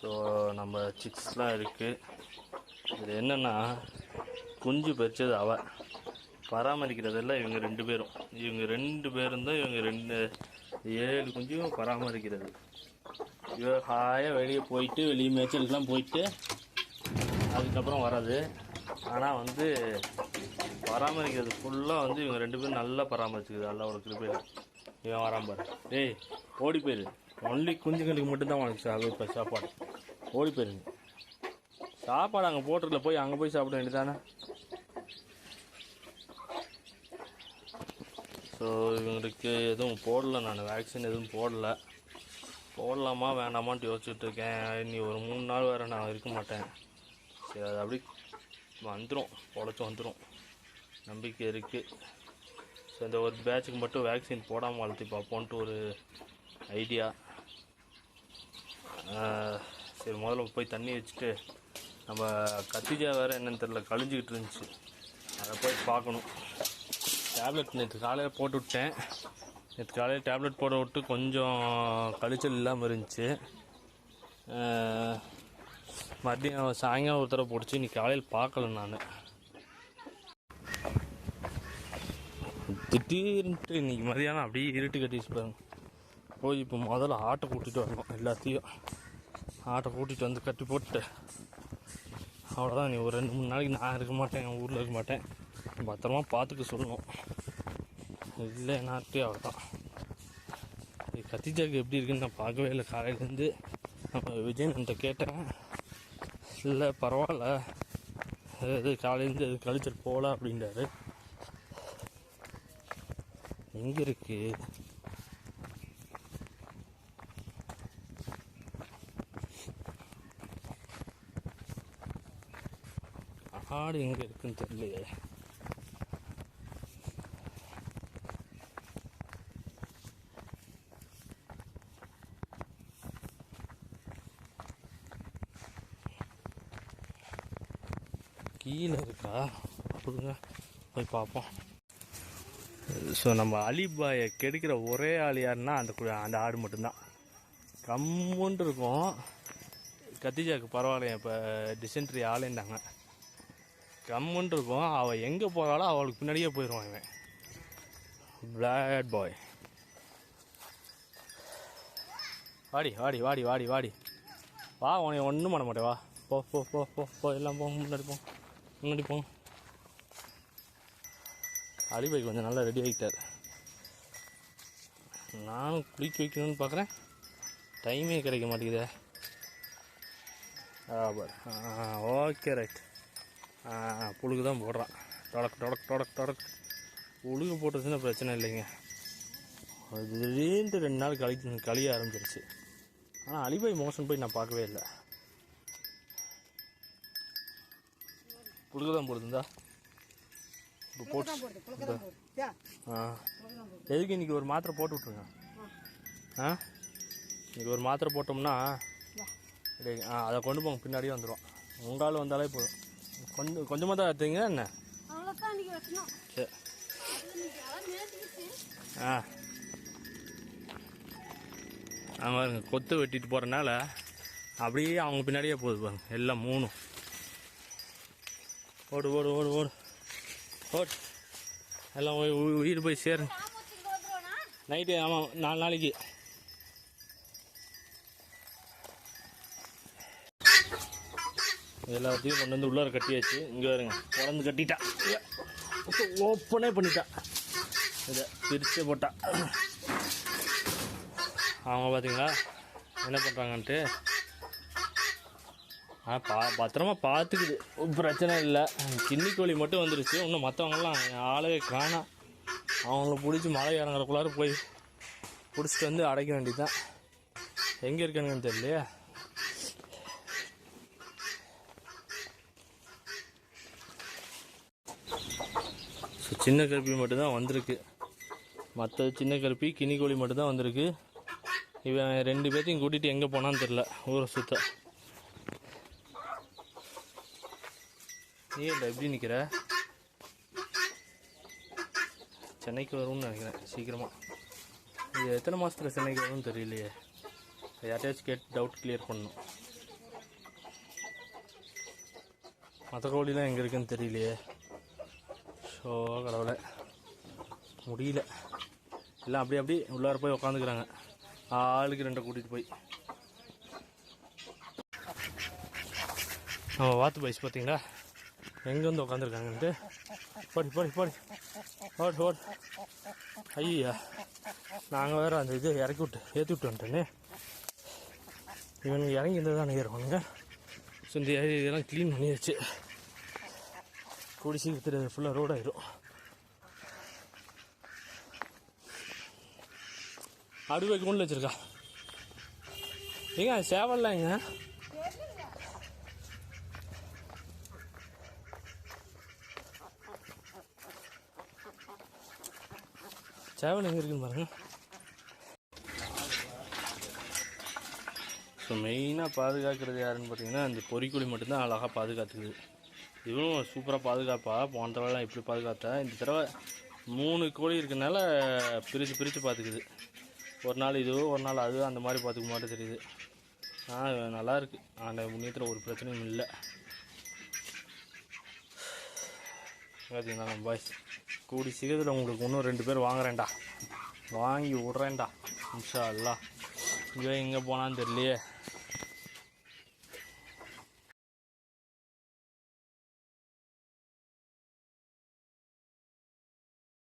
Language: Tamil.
ஸோ நம்ம சிக்ஸ்லாம் இருக்குது. இது என்னென்னா குஞ்சு பறிச்சது பராமரிக்கிறதெல்லாம் இவங்க 2 பேரும். இவங்க 2 பேரும் தான் இவங்க 7 குஞ்சையும் பராமரிக்கிறது. இவ ஹாயாக வெளியே போயிட்டு வெளியே மேய்ச்சலுக்கெலாம் போயிட்டு அதுக்கப்புறம் வர்றது. ஆனால் வந்து பராமரிக்கிறது ஃபுல்லாக இவங்க 2 பேரும் நல்லா பராமரிச்சுக்குது. நல்லா ஒரு கிருப்பையில் இவன் வரான் பாரு. டேய் ஓடி போயிரு. ஒன்லி குஞ்சுங்களுக்கு மட்டும்தான் உனக்கு இப்போ சாப்பாடு. ஓடி போயிருங்க. சாப்பாடு அங்கே போட்டுருல, போய் அங்கே போய் சாப்பிட வேண்டியதானே. ஸோ இவங்களுக்கு எதுவும் போடலை, நான் வேக்சின் எதுவும் போடலாமா வேண்டாமான்ட்டு யோசிச்சுட்ருக்கேன். இனி ஒரு 3 நாள் வேறு நான் இருக்க மாட்டேன். சரி, அது அப்படி வந்துடும், பொழைச்சி வந்துடும், நம்பிக்கை இருக்குது. ஸோ இந்த ஒரு பேட்சுக்கு மட்டும் வேக்சின் போடாமல் வளர்த்தி பார்ப்போன்ட்டு ஒரு ஐடியா. சரி, முதல்ல போய் தண்ணி வச்சுட்டு, நம்ம கத்திஜா வேறு என்னென்னு தெரில கழிஞ்சிக்கிட்டு இருந்துச்சு, அதை போய் பார்க்கணும். டேப்லெட் நேற்று காலையில் போட்டு விட்டேன். நேற்று காலையில் டேப்லெட் போட விட்டு கொஞ்சம் கழிச்சல் இல்லாமல் இருந்துச்சு. மதியம் சாயங்காலம் ஒரு தடவை போட்டுச்சு. இன்றைக்கி காலையில் பார்க்கல நான். திடீர்னுட்டு இன்றைக்கி மதியானம் அப்படியே இருட்டு கட்டிச்சு பாருங்க. போய் இப்போ முதல்ல ஆட்டை கூட்டிகிட்டு வரணும். எல்லாத்தையும் ஆட்டை கூட்டிகிட்டு வந்து கட்டி போட்டு அவ்வளோதான். நீ ஒரு 2-3 நாளைக்கு நான் இருக்க மாட்டேன், என் ஊரில் இருக்க மாட்டேன். பத்திரமா பார்த்துக்க சொல்லணும். இல்லை நாட்டு அவ்வளோதான். கத்திஜாக்கு எப்படி இருக்குன்னு நான் பார்க்கவே இல்லை. காலையிலேருந்து நம்ம விஜயன்கிட்ட கேட்டேன். இல்லை பரவாயில்ல, அது காலையிலேருந்து அது கழிச்சல் போகல அப்படின்றாரு. எங்கே இருக்கு ஆடு, எங்கே இருக்குன்னு தெரியலையே. கீழே இருக்கா? கொடுங்க போய் பார்ப்போம். ஸோ நம்ம அலிபாயை கெடுக்கிற ஒரே ஆள் யாருன்னா அந்த ஆடு மட்டும்தான். கம்முன்ட்டு இருக்கும். கத்திஜாக்கு பரவாயில்ல, இப்போ டிசென்ட்ரி ஆளுந்தாங்க. கம்முன்ட்டு இருக்கும். அவள் எங்கே போகிறாளோ அவளுக்கு பின்னாடியே போயிடுவான் இவன். பிளாட் பாய். வாடி வாடி வாடி வாடி வாடி வா, உன்னை ஒன்றும் பண்ண மாட்டேன். வா, போ போ போ போ போ எல்லாம் போ, முன்னாடி போ. அலிபாய் கொஞ்சம் நல்லா ரெடி ஆகிட்டார். நானும் குளிக்க வைக்கணும்னு பார்க்குறேன், டைமே கிடைக்க மாட்டேங்குதே. Okay right. புழுகு தான் போடுறான். டொடக். புழுகு போட்டுச்சுன்னா பிரச்சனை இல்லைங்க. திடீர்னு 2 நாள் கழிய ஆரம்பிச்சிருச்சு. ஆனால் அலிபாய் மோஷன் போய் நான் பார்க்கவே இல்லை. புழுகு தான் போடுதுந்தா இப்போ போட்டு. எதுக்கு இன்றைக்கி ஒரு மாத்திரை போட்டு விட்ருங்க. இன்றைக்கி ஒரு மாத்திரை போட்டோம்னா அதை கொண்டு போங்க, பின்னாடியே வந்துடும். உங்களால் வந்தாலே போதும். கொஞ்சமாக தான் எடுத்தீங்க என்ன? சரி. ஆமாங்க, கொத்து வெட்டிட்டு போகிறனால அப்படியே அவங்க பின்னாடியே போகுது பாருங்க. எல்லாம் 3. ஓடு ஓடு ஓடு ஓடு ஓடு. எல்லாம் உயிர் போய் சேருங்க நைட்டு. ஆமாம், 4 நாளைக்கு. எல்லாத்தையும் கொண்டு வந்து உள்ளார கட்டியாச்சு. இங்கே வருங்க, திறந்து கட்டிட்டா, ஓப்பனே பண்ணிட்டா, இதை பிரித்து போட்டா. அவங்க பார்த்தீங்களா என்ன பண்ணுறாங்கன்ட்டு. பத்திரமா பார்த்துக்குது, பிரச்சனை இல்லை. கின்னி கோழி மட்டும் வந்துருச்சு. இன்னும் மற்றவங்கெல்லாம் ஆளவே காணா. அவங்கள பிடிச்சி மழை இறங்குறக்குள்ளார போய் பிடிச்சிட்டு வந்து அடைக்க வேண்டியதுதான். எங்கே இருக்கானுங்கன்னு தெரியலையே. சின்ன கருப்பி மட்டும்தான் வந்திருக்கு. மற்ற சின்ன கருப்பி கின்னி கோழி மட்டும்தான் வந்திருக்கு. இவன் 2 பேர்த்தையும் கூட்டிகிட்டு எங்கே போனான்னு தெரில, ஊரை சுத்த. நீ இல்லை எப்படி நிற்கிற? சென்னைக்கு வரும்னு நினைக்கிறேன் சீக்கிரமாக. இது எத்தனை மாதத்தில் சென்னைக்கு வரும்னு தெரியலையே. யார்ட்டையாச்சும் கேட்டு டவுட் கிளியர் பண்ணணும். மற்ற கோழிலாம் எங்கே இருக்குன்னு தெரியலையே. ஸோ கடவுளை முடியல. எல்லாம் அப்படி உள்ளார போய் உக்காந்துக்கிறாங்க. ஆளுக்கு 2 கூட்டிகிட்டு போய். நம்ம வாத்து பைஸ் பார்த்தீங்களா எங்கே வந்து உக்காந்துருக்காங்கன்ட்டு. ஓடு. ஐயா நாங்கள் வேறு அந்த இது ஏற்றி விட்டு வந்துட்டேன்னு. இவனுக்கு இறங்கி இருந்தால் தானே ஏறுவானுங்க. ஸோ இந்த இதெல்லாம் க்ளீன் பண்ணி வச்சு கூடி சீக்கிரத்தில் ஃபுல்லாக ரோடு ஆயிடும். அடுவை கொண்டு வச்சிருக்கா ஏங்க சேவல்லாம் எங்க? சேவல் எங்கே இருக்குன்னு பாருங்க. ஸோ மெயினாக பாதுகாக்கிறது யாருன்னு பார்த்தீங்கன்னா இந்த பொறிக்கோழி மட்டும்தான் அழகாக பாதுகாத்துக்குது. இவனும் சூப்பராக பாதுகாப்பா. போன தடவைலாம் எப்படி பாதுகாத்தா, இந்த தடவை 3 கோழி இருக்கனால பிரித்து பார்த்துக்குது. ஒரு நாள் இது ஒரு நாள் அது அந்த மாதிரி பார்த்துக்க மாட்டேன் தெரியுது. நல்லாயிருக்கு. அந்த முன்னேற்றத்தில் ஒரு பிரச்சனையும் இல்லை. பார்த்தீங்கன்னா பாய்ஸ் கூடி சீக்கிரத்தில் உங்களுக்கு இன்னும் 2 பேர் வாங்கி விட்றேன்டா இன்ஷா அல்லாஹ். இவன் எங்கே போனான்னு தெரியலையே.